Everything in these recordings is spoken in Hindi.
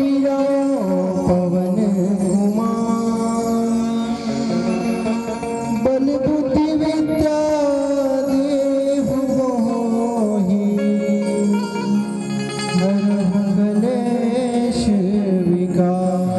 वीरा पवन कुमार बल बुद्धि विद्या देहु मोहि हरहु कलेश विकार।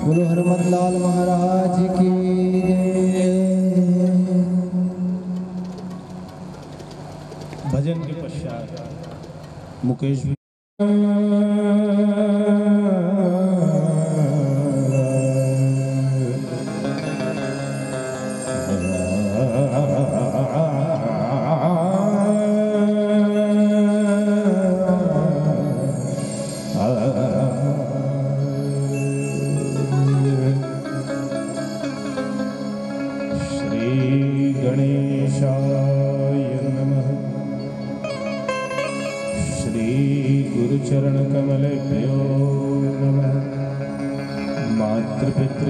बोलो हरमत लाल महाराज की भजन के पश्चात मुकेश भी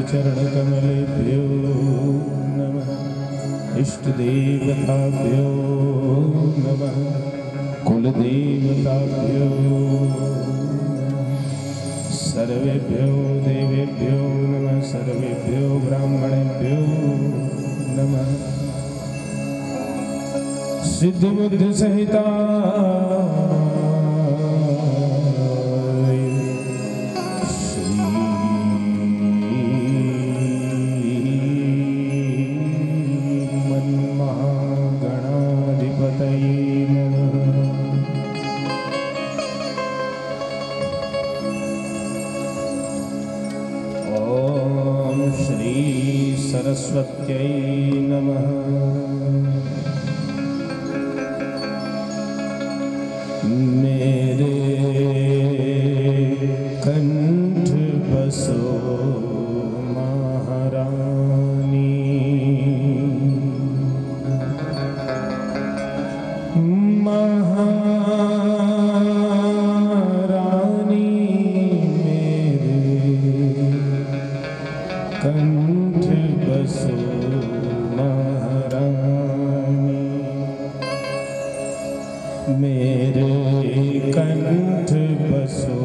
चरणकमलेभ्यो नमः इष्टदेवताभ्यो नमः कुलदेवताभ्यो सर्वेभ्यो देवेभ्यो नमः सर्वेभ्यो ब्राह्मणेभ्यो नमः सिद्धिबुद्धि सहिता सरस्वत्यै नमः। मेरे कंठ बसो महारानी, महारानी मेरे कंठ बसो महारानी मेरे कंठ बसो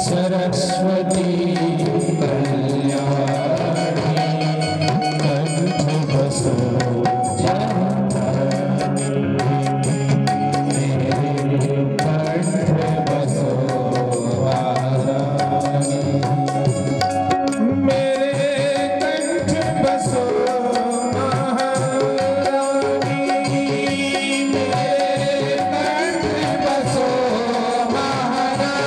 सरस्वती कल्याणी कंठ बसो जननी मेरे कंठ बसो महारानी मेरे कंठ बसो महारानी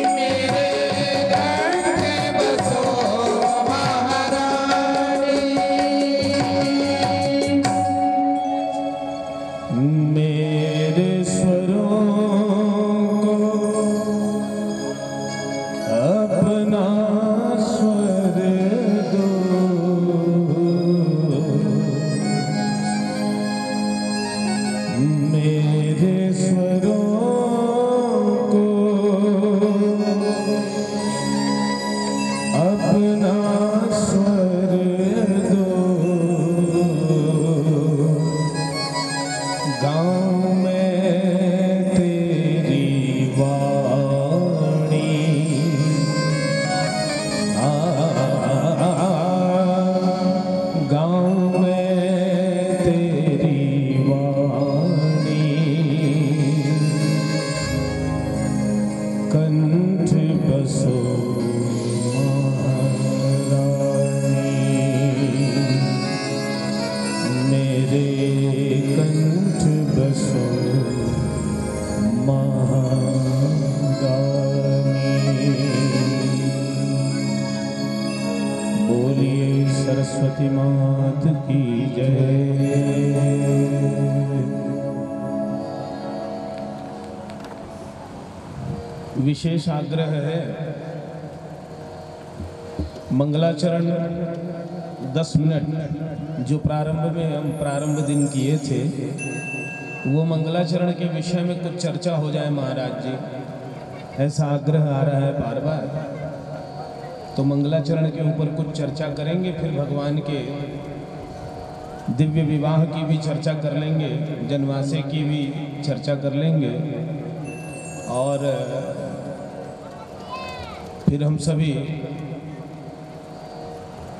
मेरे कंठ बसो महारानी मेरे स्वरों को अपना स्वर दो मेरे स्वरों को अपना स्वर दो गाँव में तेरी वाणी गाँव में तेरी वाणी कंठ बसो महारानी मेरे कंठ बसो महारानी बोलिए सरस्वती मात की जय। विशेष आग्रह है मंगलाचरण 10 मिनट जो प्रारंभ में हम प्रारंभ दिन किए थे वो मंगलाचरण के विषय में कुछ चर्चा हो जाए महाराज जी, ऐसा आग्रह आ रहा है बार बार। तो मंगलाचरण के ऊपर कुछ चर्चा करेंगे, फिर भगवान के दिव्य विवाह की भी चर्चा कर लेंगे, जनवासे की भी चर्चा कर लेंगे और फिर हम सभी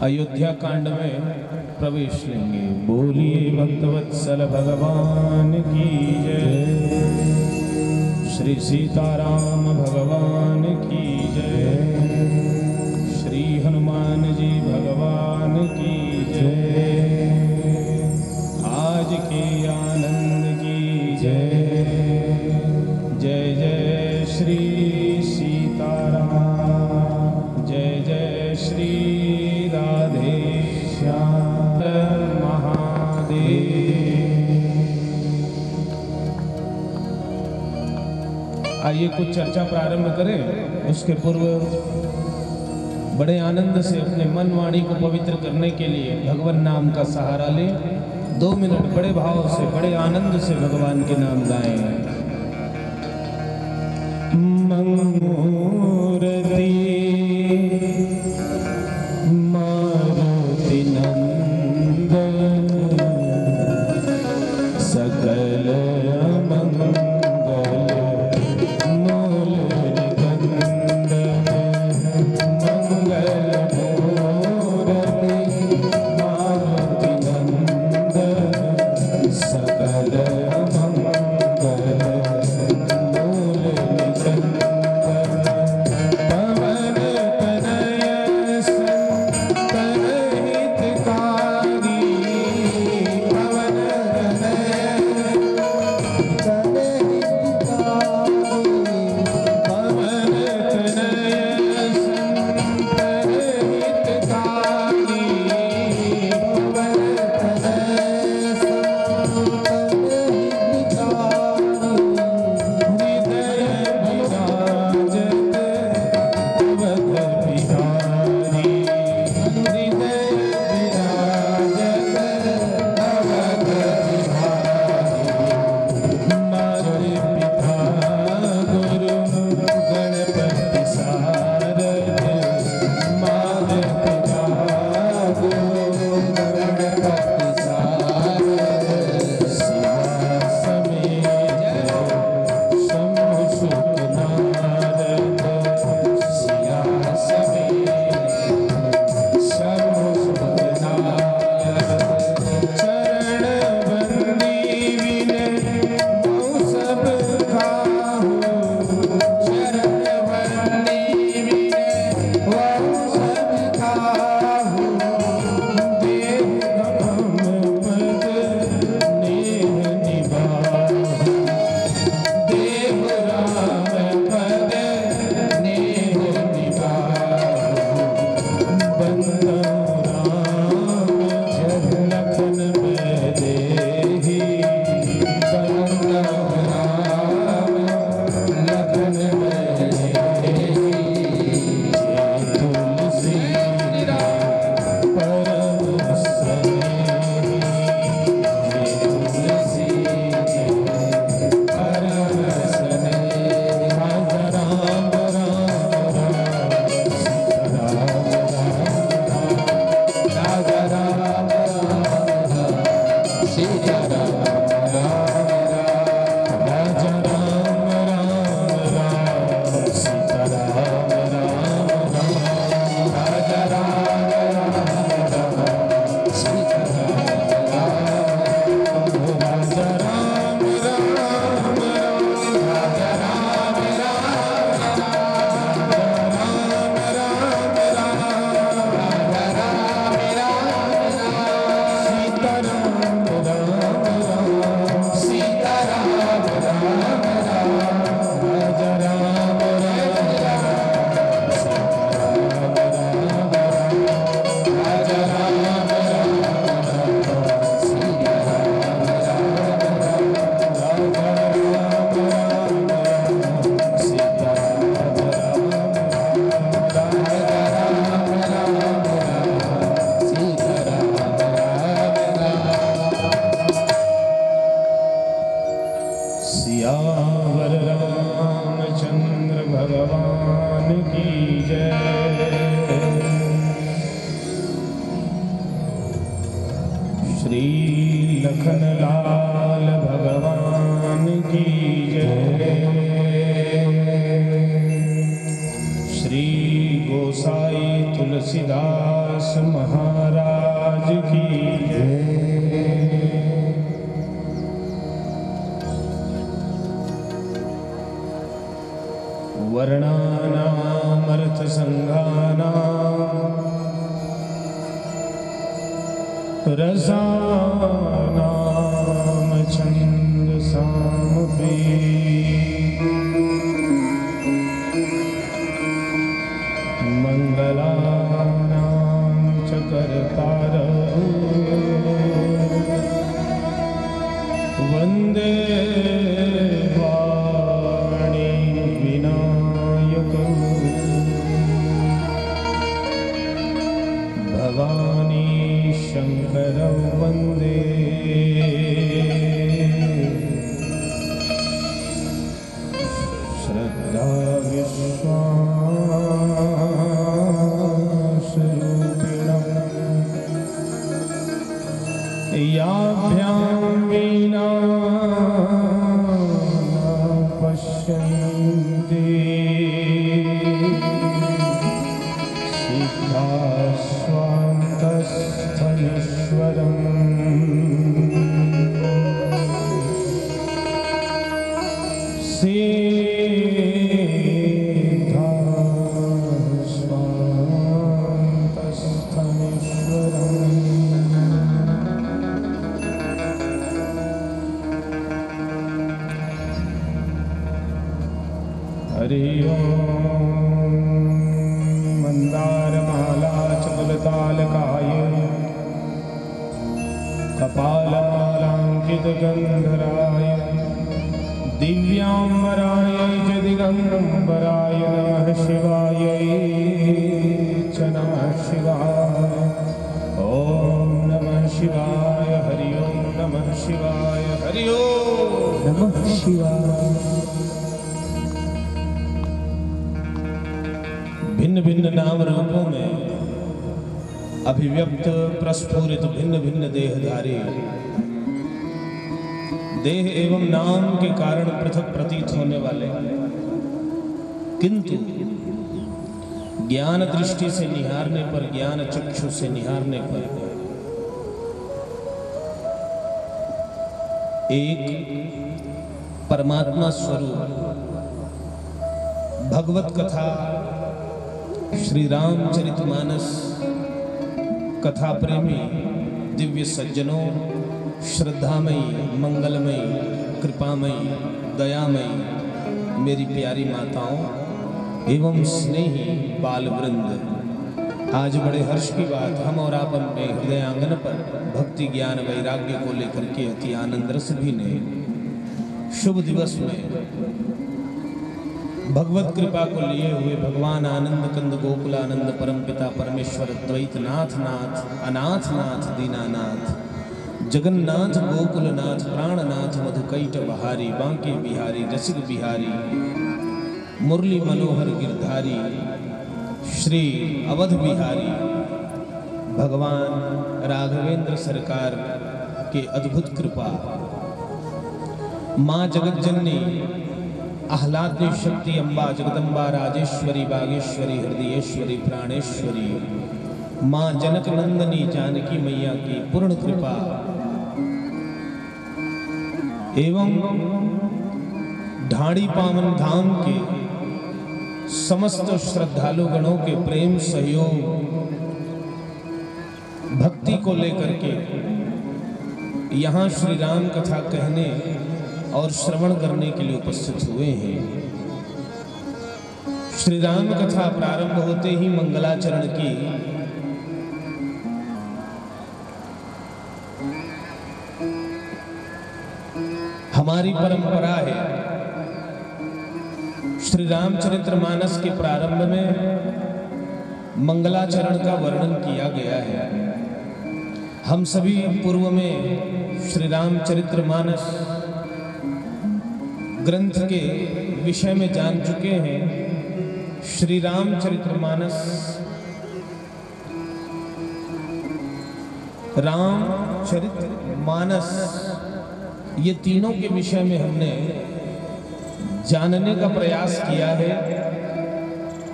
अयोध्या कांड में प्रवेश लेंगे। बोलिए भक्तवत्सल भगवान की जय, श्री सीताराम भगवान की जय, श्री हनुमान जी भगवान की जय, आज के आनंद की जय। जय जय श्री सीताराम, जय जय श्री राधे श्याम महादेव। आइए कुछ चर्चा प्रारंभ करें, उसके पूर्व बड़े आनंद से अपने मन वाणी को पवित्र करने के लिए भगवान नाम का सहारा लें। 2 मिनट बड़े भाव से बड़े आनंद से भगवान के नाम गाएं। मंगूरती मारुति नंदन सकल मंगल मूल निकंदन मंगल मूर्ति मारुति नंदन सकल मंगल मूल निकंदन श्री लखनलाल भगवान की जय। श्री गोसाई तुलसीदास महाराज की जय। वर्णानामर्थ संघानां रसानाम छंदसामपि मंगलानां च कर्तारः वंदे वाणी विनायकं भवानी शंकरं वंदे। श्रद्धा विश्वासरूपिणं याभ्यां वीणा पश्यन्ति सिद्धास्वान्तस्थनीश्वरम् हरि ओम। मंदारमाला चकुलतालकाय कपालमालांकितगंधराय दिव्यांबराय च दिगंबराय नमः शिवाय च नमः शिवाय। ओम नमः शिवाय। हरि ओम नमः शिवाय। हरि ओम नमः शिवाय। भिन्न भिन्न नाम रूपों में अभिव्यक्त प्रस्फुरित भिन्न भिन्न देहधारी देह एवं नाम के कारण पृथक प्रतीत होने वाले, किंतु ज्ञान दृष्टि से निहारने पर, ज्ञान चक्षु से निहारने पर एक परमात्मा स्वरूप भगवत कथा श्री रामचरितमानस कथा प्रेमी दिव्य सज्जनों, श्रद्धामयी, मंगलमयी, कृपामयी, दयामयी मेरी प्यारी माताओं एवं स्नेही बाल वृंद, आज बड़े हर्ष की बात हम और आप अपने हृदय आंगन पर भक्ति ज्ञान वैराग्य को लेकर के अति आनंद रस भी ने शुभ दिवस में भगवत कृपा को लिए हुए भगवान आनंद कंद गोकुलानंद परमपिता परमेश्वर द्वैतनाथ नाथ अनाथ नाथ दीनानाथ जगन्नाथ गोकुलनाथ प्राणनाथ मधुकैट बहारी बांके बिहारी रसिक बिहारी मुरली मनोहर गिरधारी श्री अवध बिहारी भगवान राघवेंद्र सरकार के अद्भुत कृपा, माँ जगज्जननी आह्लादनी शक्ति अम्बा जगदम्बा राजेश्वरी बागेश्वरी हृदयेश्वरी प्राणेश्वरी माँ जनक नंदनी जानकी मैया की पूर्ण कृपा एवं ढाड़ी पावन धाम के समस्त श्रद्धालु गणों के प्रेम सहयोग भक्ति को लेकर के यहाँ श्री राम कथा कहने और श्रवण करने के लिए उपस्थित हुए हैं। श्री राम कथा प्रारंभ होते ही मंगलाचरण की हमारी परंपरा है। श्री रामचरितमानस के प्रारंभ में मंगलाचरण का वर्णन किया गया है। हम सभी पूर्व में श्री रामचरितमानस ग्रंथ के विषय में जान चुके हैं। श्री रामचरितमानस रामचरितमानस, ये तीनों के विषय में हमने जानने का प्रयास किया है।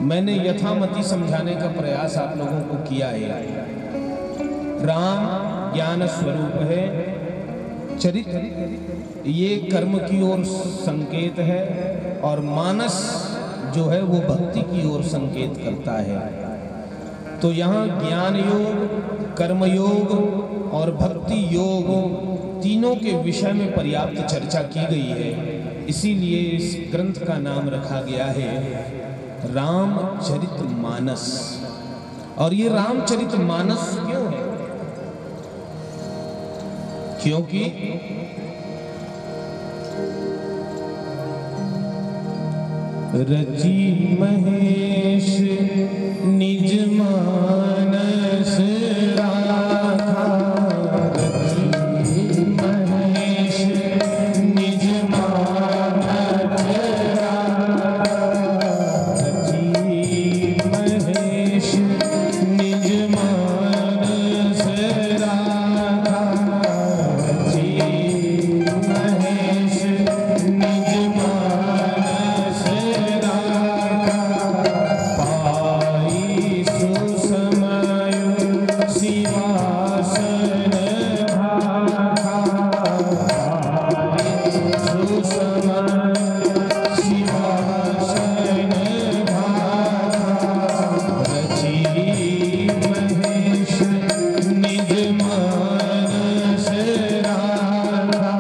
मैंने यथामति समझाने का प्रयास आप लोगों को किया है। राम ज्ञान स्वरूप है, चरित्र ये कर्म की ओर संकेत है, और मानस जो है वो भक्ति की ओर संकेत करता है। तो यहाँ ज्ञान योग, कर्म योग और भक्ति योग तीनों के विषय में पर्याप्त चर्चा की गई है। इसीलिए इस ग्रंथ का नाम रखा गया है रामचरितमानस। और ये रामचरितमानस क्यों है? क्योंकि रची महेश निज मानस राखा, रची महेश निज मानस राखा, रची महेश निज मानस राखा, रची महेश निज मानस राखा, पाई सुसमय सिंहासन भाखा, पाई सुसमय सिंहासन भाखा, रची महेश निज मानस राखा,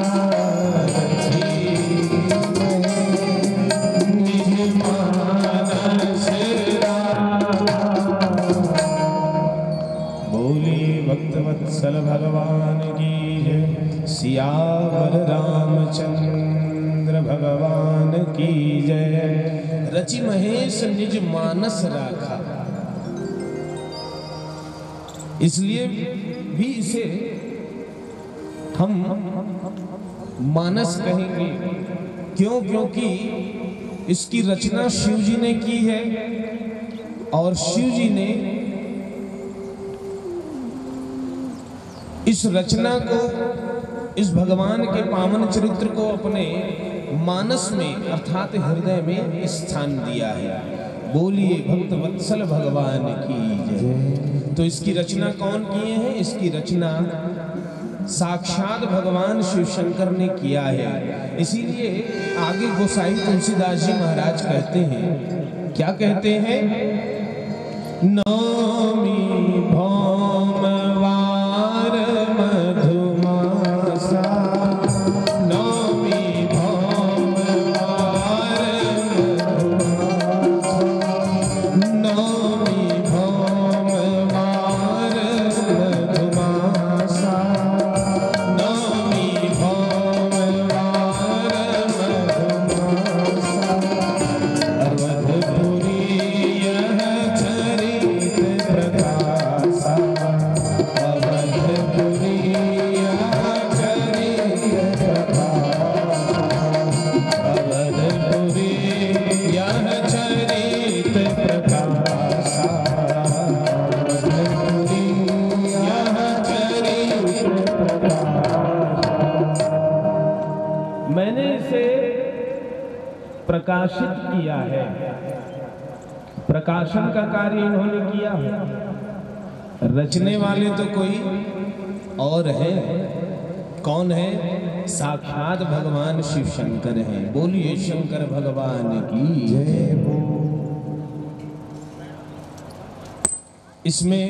रची निज मानस राखा। बोली भक्तवत्सल भगवान की जय, सियावर रामचंद्र भगवान की जय। रचि महेश निज मानस राखा, इसलिए भी इसे हम मानस कहेंगे। क्यों? क्योंकि इसकी रचना शिव जी ने की है, और शिव जी ने इस रचना को, इस भगवान के पावन चरित्र को अपने मानस में अर्थात हृदय में स्थान दिया है। बोलिए भक्तवत्सल भगवान की जय। तो इसकी रचना कौन किए हैं? इसकी रचना साक्षात भगवान शिव शंकर ने किया है। इसीलिए आगे गोसाई तुलसीदास जी महाराज कहते हैं, क्या कहते हैं? नौमी भौम वार मधुमासा, नौमी भौम वार मधुमासा, नौमी भौम वार मधुमासा, नौमी भौम वार मधुमासा, अवधपुरी यह चरित प्रकाशा, अवधपुरी यह चरित प्रकाशा, अवधपुरी यह चरित प्रकाशा, अवधपुरी यह चरित प्रकाशा। मैंने इसे प्रकाशित किया है। प्रकाशन का कार्य इन्होंने किया है। रचने वाले तो कोई और है। कौन है? साक्षात भगवान शिव शंकर हैं। बोलिए शंकर भगवान की जय। इसमें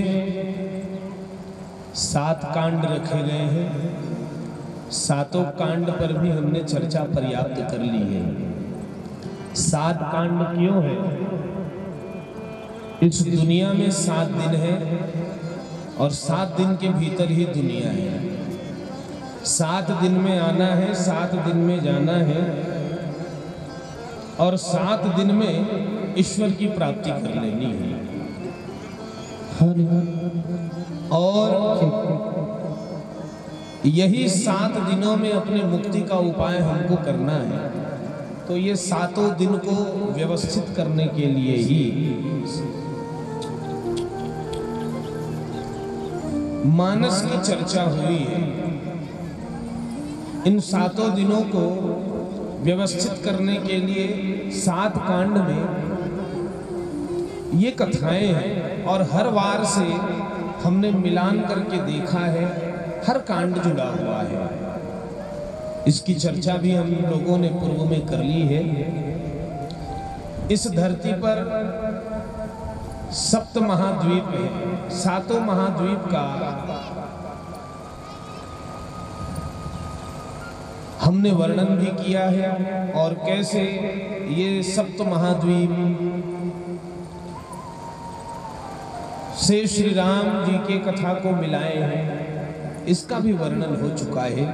7 कांड रखे गए हैं। सातों कांड पर भी हमने चर्चा पर्याप्त कर ली है। 7 कांड क्यों है? इस दुनिया में 7 दिन है, और 7 दिन के भीतर ही दुनिया है। 7 दिन में आना है, 7 दिन में जाना है, और 7 दिन में ईश्वर की प्राप्ति कर लेनी है। और यही 7 दिनों में अपने मुक्ति का उपाय हमको करना है। तो ये 7 दिन को व्यवस्थित करने के लिए ही मानस की चर्चा हुई है। इन 7 दिनों को व्यवस्थित करने के लिए 7 कांड में ये कथाएं हैं और हर वार से हमने मिलान करके देखा है, हर कांड जुड़ा हुआ है। इसकी चर्चा भी हम लोगों ने पूर्व में कर ली है। इस धरती पर 7 महाद्वीप है। 7 महाद्वीप का हमने वर्णन भी किया है और कैसे ये 7 महाद्वीप से श्री राम जी के कथा को मिलाए हैं, इसका भी वर्णन हो चुका है।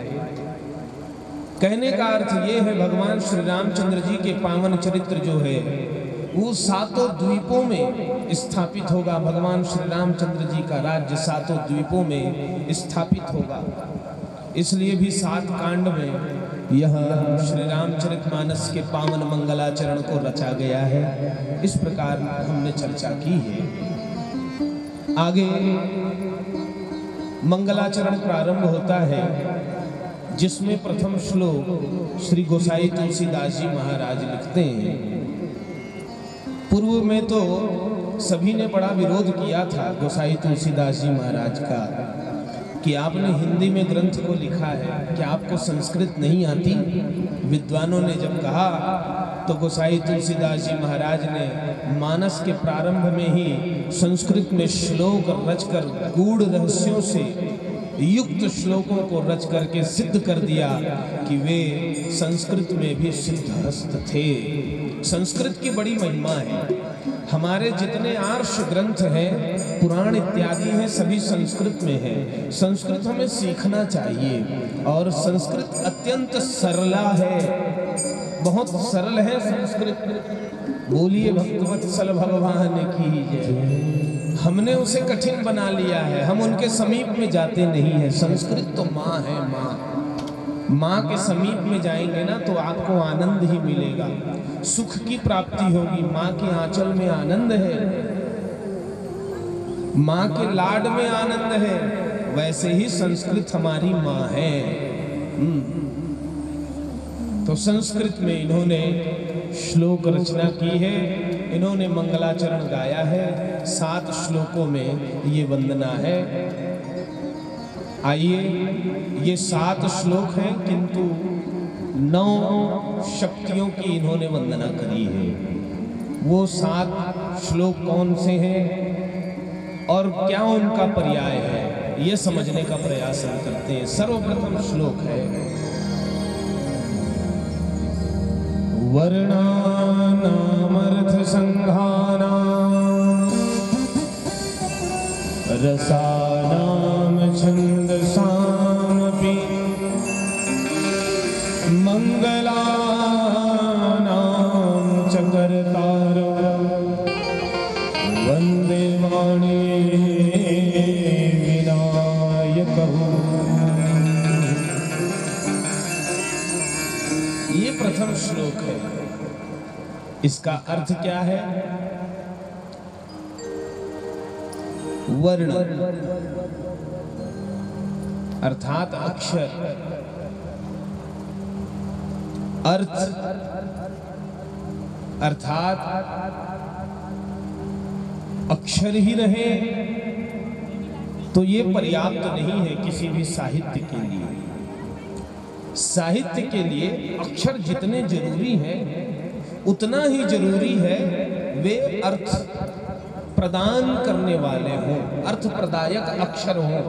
कहने का अर्थ ये है, भगवान श्री रामचंद्र जी के पावन चरित्र जो है वो 7 द्वीपों में स्थापित होगा। भगवान श्री रामचंद्र जी का राज्य 7 द्वीपों में स्थापित होगा। इसलिए भी 7 कांड में यह श्री रामचरितमानस के पावन मंगलाचरण को रचा गया है। इस प्रकार हमने चर्चा की है। आगे मंगलाचरण प्रारंभ होता है, जिसमें प्रथम श्लोक श्री गोसाई तुलसीदास जी महाराज लिखते हैं। पूर्व में तो सभी ने बड़ा विरोध किया था गोसाई तुलसीदास जी महाराज का कि आपने हिंदी में ग्रंथ को लिखा है, क्या आपको संस्कृत नहीं आती? विद्वानों ने जब कहा तो गोसाई तुलसीदास जी महाराज ने मानस के प्रारंभ में ही संस्कृत में श्लोक रचकर गूढ़ रहस्यों से युक्त श्लोकों को रच करके सिद्ध कर दिया कि वे संस्कृत में भी सिद्धहस्त थे। संस्कृत की बड़ी महिमा है। हमारे जितने आर्ष ग्रंथ हैं, पुराण इत्यादि हैं, सभी संस्कृत में है। संस्कृत हमें सीखना चाहिए और संस्कृत अत्यंत सरला है, बहुत सरल है संस्कृत। बोलिए भक्तवत्सल भगवान की जय। हमने उसे कठिन बना लिया है, हम उनके समीप में जाते नहीं है। संस्कृत तो माँ है, माँ के समीप में जाएंगे ना तो आपको आनंद ही मिलेगा, सुख की प्राप्ति होगी। माँ के आंचल में आनंद है, माँ के लाड में आनंद है। वैसे ही संस्कृत हमारी माँ है। तो संस्कृत में इन्होंने श्लोक रचना की है, इन्होंने मंगलाचरण गाया है। 7 श्लोकों में ये वंदना है। आइए, ये 7 श्लोक हैं, किंतु 9 शक्तियों की इन्होंने वंदना करी है। वो 7 श्लोक कौन से हैं और क्या उनका पर्याय है, ये समझने का प्रयास हम करते हैं। सर्वप्रथम श्लोक है, वर्णानामर्थ संघानां रसानां छन्दसामपि मंगलानां च कर्तारो वन्दे वाणी विनायकः। ये प्रथम श्लोक है। इसका अर्थ क्या है? वर्ण अर्थात अक्षर, अर्थ अर्थात अक्षर ही रहे तो ये पर्याप्त नहीं है किसी भी साहित्य के लिए। साहित्य के लिए अक्षर जितने जरूरी हैं उतना ही जरूरी है वे अर्थ प्रदान करने वाले हों, अर्थ प्रदायक अक्षर हों।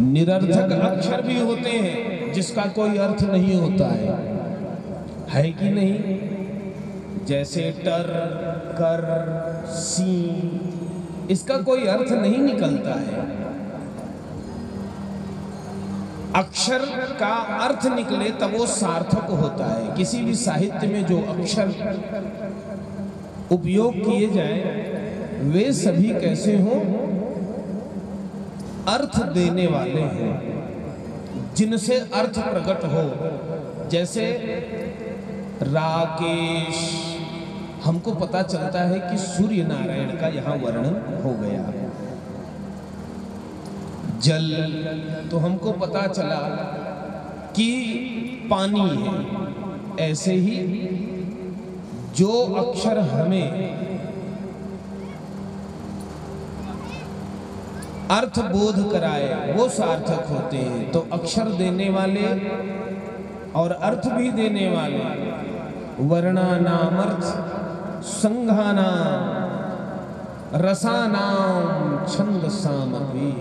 निरर्थक अक्षर भी होते हैं जिसका कोई अर्थ नहीं होता है कि नहीं? जैसे टर, कर, सी, इसका कोई अर्थ नहीं निकलता है। अक्षर का अर्थ निकले तब वो सार्थक होता है। किसी भी साहित्य में जो अक्षर उपयोग किए जाएं वे सभी कैसे हों? अर्थ देने वाले हैं, जिनसे अर्थ प्रकट हो। जैसे राकेश, हमको पता चलता है कि सूर्य नारायण का यहाँ वर्णन हो गया। जल, तो हमको पता चला कि पानी है। ऐसे ही जो अक्षर हमें अर्थ बोध कराए वो सार्थक होते हैं। तो अक्षर देने वाले और अर्थ भी देने वाले वर्णानामर्थ संघानाम रसानाम छंदसामपि।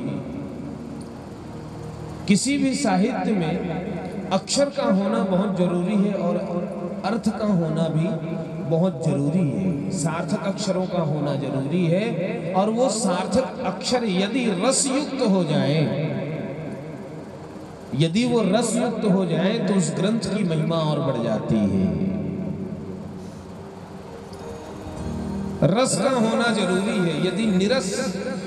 किसी भी साहित्य में अक्षर का होना बहुत जरूरी है और अर्थ का होना भी बहुत जरूरी है। सार्थक अक्षरों का होना जरूरी है और वो सार्थक अक्षर यदि रस युक्त हो जाए, यदि वो रस युक्त हो जाए तो उस ग्रंथ की महिमा और बढ़ जाती है। रस का होना जरूरी है। यदि निरस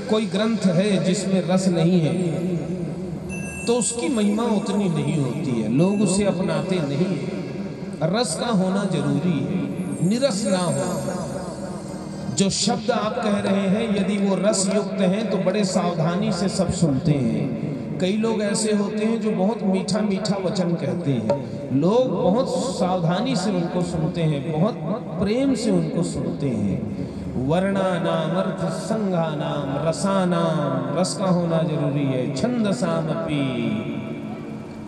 कोई ग्रंथ है जिसमें रस नहीं है तो उसकी महिमा उतनी नहीं होती है, लोग उसे अपनाते नहीं। रस का होना जरूरी है, निरस ना हो। जो शब्द आप कह रहे हैं यदि वो रस युक्त हैं तो बड़े सावधानी से सब सुनते हैं। कई लोग ऐसे होते हैं जो बहुत मीठा मीठा वचन कहते हैं, लोग बहुत सावधानी से उनको सुनते हैं, बहुत प्रेम से उनको सुनते हैं। वर्णानाम अर्थ संघानाम रसानाम, रस का होना जरूरी है। छंदसामपि,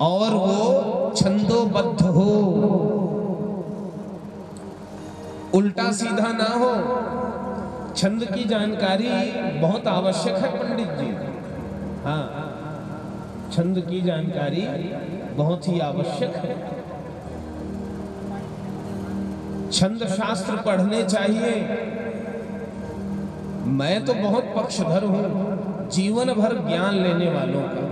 और वो छंदोबद्ध हो, उल्टा सीधा ना हो। छंद की जानकारी बहुत आवश्यक है पंडित जी। हाँ, छंद की जानकारी बहुत ही आवश्यक है। छंद शास्त्र पढ़ने चाहिए। मैं तो बहुत पक्षधर हूं जीवन भर ज्ञान लेने वालों का।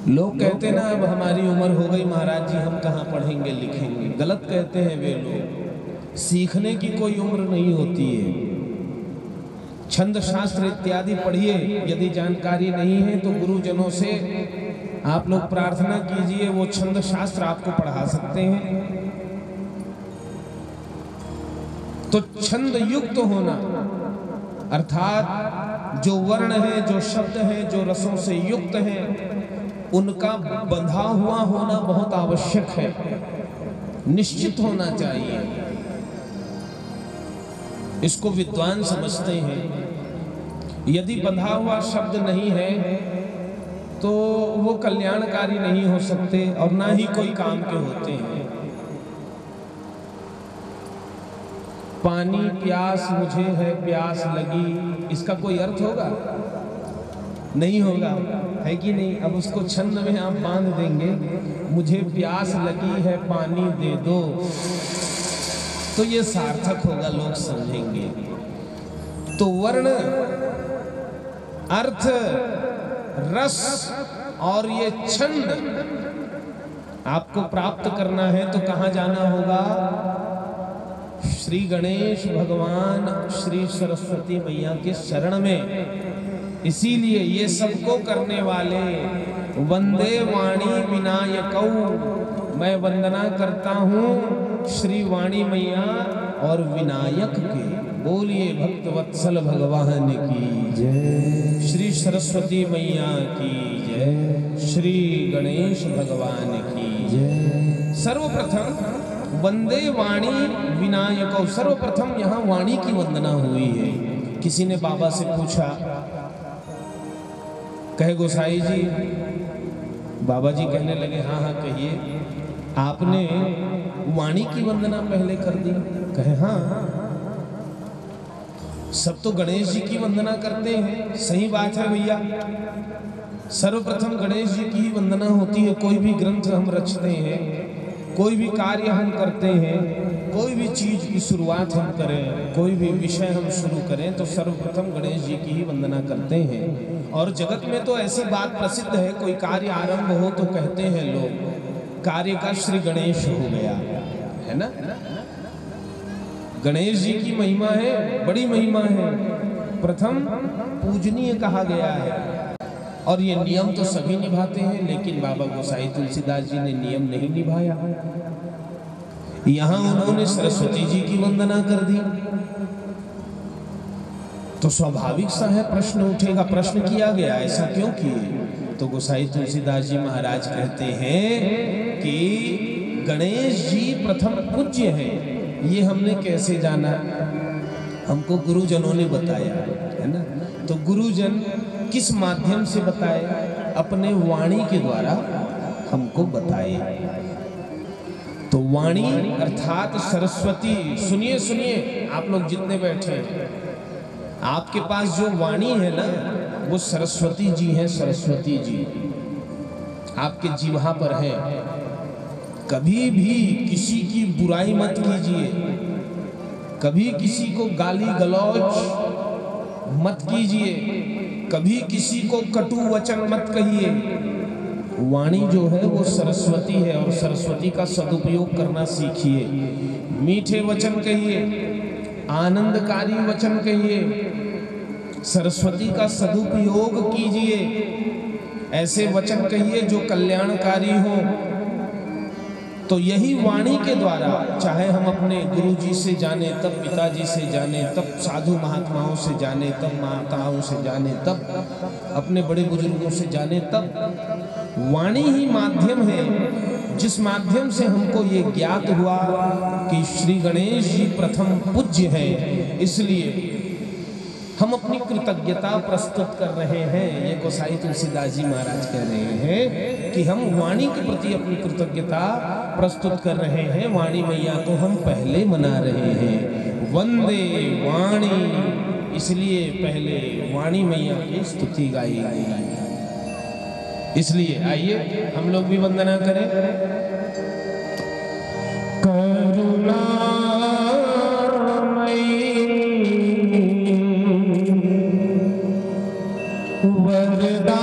लोग कहते ना अब हमारी उम्र हो गई महाराज जी, हम कहाँ पढ़ेंगे लिखेंगे। गलत कहते हैं वे लोग। सीखने की कोई उम्र नहीं होती है। छंद शास्त्र इत्यादि पढ़िए। यदि जानकारी नहीं है तो गुरुजनों से आप लोग प्रार्थना कीजिए, वो छंद शास्त्र आपको पढ़ा सकते हैं। तो छंद युक्त होना अर्थात जो वर्ण है, जो शब्द है, जो रसों से युक्त है, उनका बंधा हुआ होना बहुत आवश्यक है, निश्चित होना चाहिए। इसको विद्वान समझते हैं। यदि बंधा हुआ शब्द नहीं है तो वो कल्याणकारी नहीं हो सकते और ना ही कोई काम के होते हैं। पानी प्यास मुझे है प्यास लगी, इसका कोई अर्थ होगा? नहीं होगा, है कि नहीं? अब उसको छंद में आप बांध देंगे, मुझे प्यास लगी है पानी दे दो, तो ये सार्थक होगा, लोग समझेंगे। तो वर्ण, अर्थ, रस और ये छंद आपको प्राप्त करना है तो कहाँ जाना होगा? श्री गणेश भगवान, श्री सरस्वती मैया के शरण में। इसीलिए ये सबको करने वाले वंदे वाणी विनायकौ, मैं वंदना करता हूँ श्री वाणी मैया और विनायक के। बोलिए भक्त वत्सल भगवान की जय, श्री सरस्वती मैया की जय, श्री गणेश भगवान की जय। सर्वप्रथम वंदे वाणी विनायकौ, सर्वप्रथम यहाँ वाणी की वंदना हुई है। किसी ने बाबा से पूछा, कहे गोसाई जी, बाबा जी कहने लगे हाँ हाँ कहिए, आपने वाणी की वंदना पहले कर दी? कहे हाँ, सब तो गणेश जी की वंदना करते हैं। सही बात है भैया, सर्वप्रथम गणेश जी की ही वंदना होती है। कोई भी ग्रंथ हम रचते हैं, कोई भी कार्य हम करते हैं, कोई भी चीज की शुरुआत हम करें, कोई भी विषय हम शुरू करें तो सर्वप्रथम गणेश जी की ही वंदना करते हैं। और जगत में तो ऐसी बात प्रसिद्ध है, कोई कार्य आरंभ हो तो कहते हैं लोग, कार्य का श्री गणेश हो गया, है ना? गणेश जी की महिमा है, बड़ी महिमा है, प्रथम पूजनीय कहा गया है। और ये नियम तो सभी निभाते हैं, लेकिन बाबा गोसाई तुलसीदास जी ने नियम नहीं निभाया। यहाँ उन्होंने सरस्वती जी की वंदना कर दी। तो स्वाभाविक सा है प्रश्न उठेगा, प्रश्न किया गया ऐसा क्यों किए? तो गोसाई तुलसीदास जी महाराज कहते हैं कि गणेश जी प्रथम पूज्य है। ये हमने कैसे जाना? हमको गुरुजनों ने बताया है ना। तो गुरुजन किस माध्यम से बताए? अपने वाणी के द्वारा हमको बताए। तो वाणी अर्थात सरस्वती, सुनिए सुनिए आप लोग जितने बैठे हैं, आपके पास जो वाणी है ना वो सरस्वती जी हैं। सरस्वती जी आपके जिह्वा पर है। कभी भी किसी की बुराई मत कीजिए, कभी किसी को गाली गलौज मत कीजिए, कभी किसी को कटु वचन मत कहिए। वाणी जो है वो सरस्वती है और सरस्वती का सदुपयोग करना सीखिए। मीठे वचन कहिए, आनंदकारी वचन कहिए, सरस्वती का सदुपयोग कीजिए। ऐसे वचन कहिए जो कल्याणकारी हो। तो यही वाणी के द्वारा, चाहे हम अपने गुरु जी से जाने, तब पिताजी से जाने, तब साधु महात्माओं से जाने, तब माताओं से जाने, तब अपने बड़े बुजुर्गों से जाने, तब वाणी ही माध्यम है जिस माध्यम से हमको ये ज्ञात हुआ कि श्री गणेश जी प्रथम पूज्य है। इसलिए हम अपनी कृतज्ञता प्रस्तुत कर रहे हैं। ये गोसाई तुलसीदास जी महाराज कह रहे हैं कि हम वाणी के प्रति अपनी कृतज्ञता प्रस्तुत कर रहे हैं। वाणी मैया को हम पहले मना रहे हैं। वंदे वाणी, इसलिए पहले वाणी मैया की स्तुति गाई गई। इसलिए आइए हम लोग भी वंदना करें। करुणा करुणा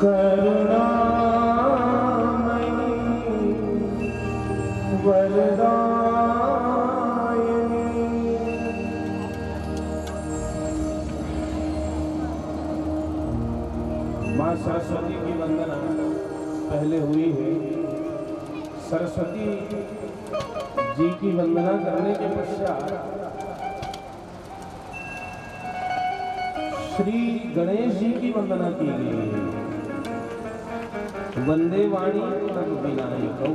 करुणामयी वरदायिनी। माँ सरस्वती की वंदना पहले हुई है। सरस्वती जी की वंदना करने के पश्चात श्री गणेश जी की वंदना की गई है। वंदे वाणी तब विनायकौ,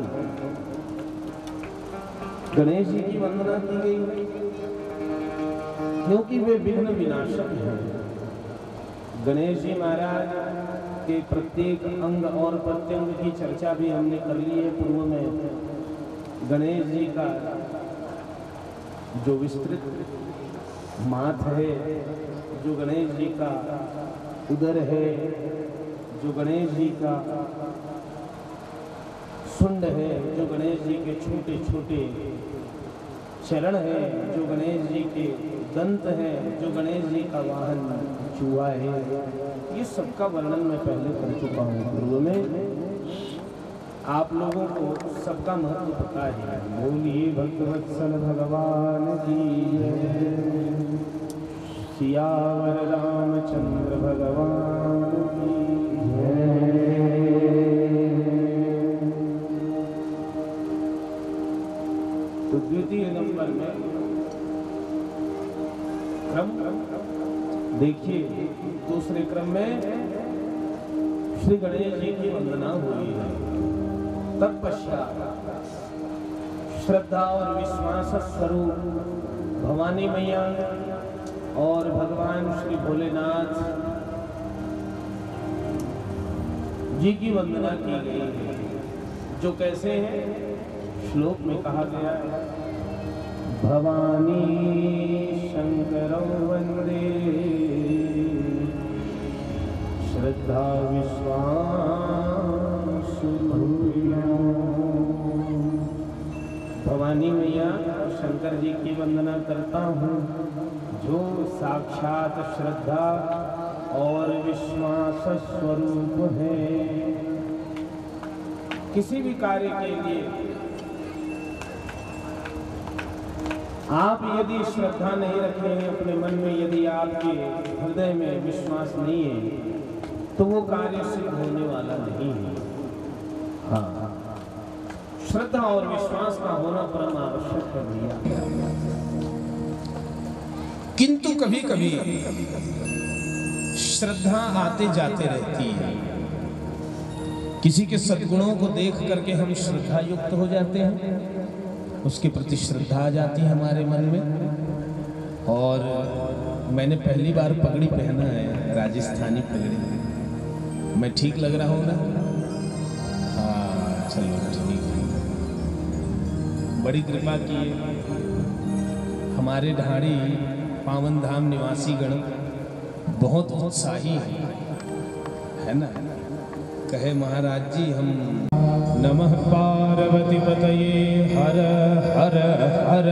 गणेश जी की वंदना की गई है क्योंकि वे विघ्न विनाशक हैं। गणेश जी महाराज के प्रत्येक अंग और प्रत्यंग की चर्चा भी हमने कर ली है पूर्व में। गणेश जी का जो विस्तृत माथ है, जो गणेश जी का उदर है, जो गणेश जी का सुंड है, जो गणेश जी के छोटे छोटे चरण है, जो गणेश जी के दंत है, जो गणेश जी का वाहन चूहा है, ये सबका वर्णन मैं पहले कर चुका हूँ पूर्व में। आप लोगों को सबका महत्व पता है। बोलिए भक्तवत्सल भगवान की जय, सियावर रामचंद्र भगवान की जय। तो द्वितीय नंबर में क्रम देखिए, दूसरे क्रम में श्री गणेश जी की वंदना हुई है। तत्पश्चात श्रद्धा और विश्वास स्वरूप भवानी मैया और भगवान श्री भोलेनाथ जी की वंदना की गई है, जो कैसे है श्लोक में कहा गया है, भवानी शंकरौ वंदे श्रद्धा विश्वास भूयात्। भवानी मैया शंकर जी की वंदना करता हूँ, जो साक्षात श्रद्धा और विश्वास स्वरूप है। किसी भी कार्य के लिए आप यदि श्रद्धा नहीं रखेंगे अपने मन में, यदि आपके हृदय में विश्वास नहीं है, तो वो कार्य सिद्ध होने वाला नहीं है। हाँ, श्रद्धा और विश्वास का होना परम आवश्यक है भैया। किंतु कभी कभी श्रद्धा आते जाते रहती है। किसी के सद्गुणों को देख करके हम श्रद्धा युक्त हो जाते हैं, उसके प्रति श्रद्धा आ जाती है हमारे मन में। और मैंने पहली बार पगड़ी पहना है, राजस्थानी पगड़ी। मैं ठीक लग रहा हूँ ना? हाँ चलो ठीक है। बड़ी कृपा की हमारे ढाड़ी पावन धाम निवासी गण बहुत उत्साही है ना। कहे महाराज जी हम नमः पार्वती पतये हर हर हर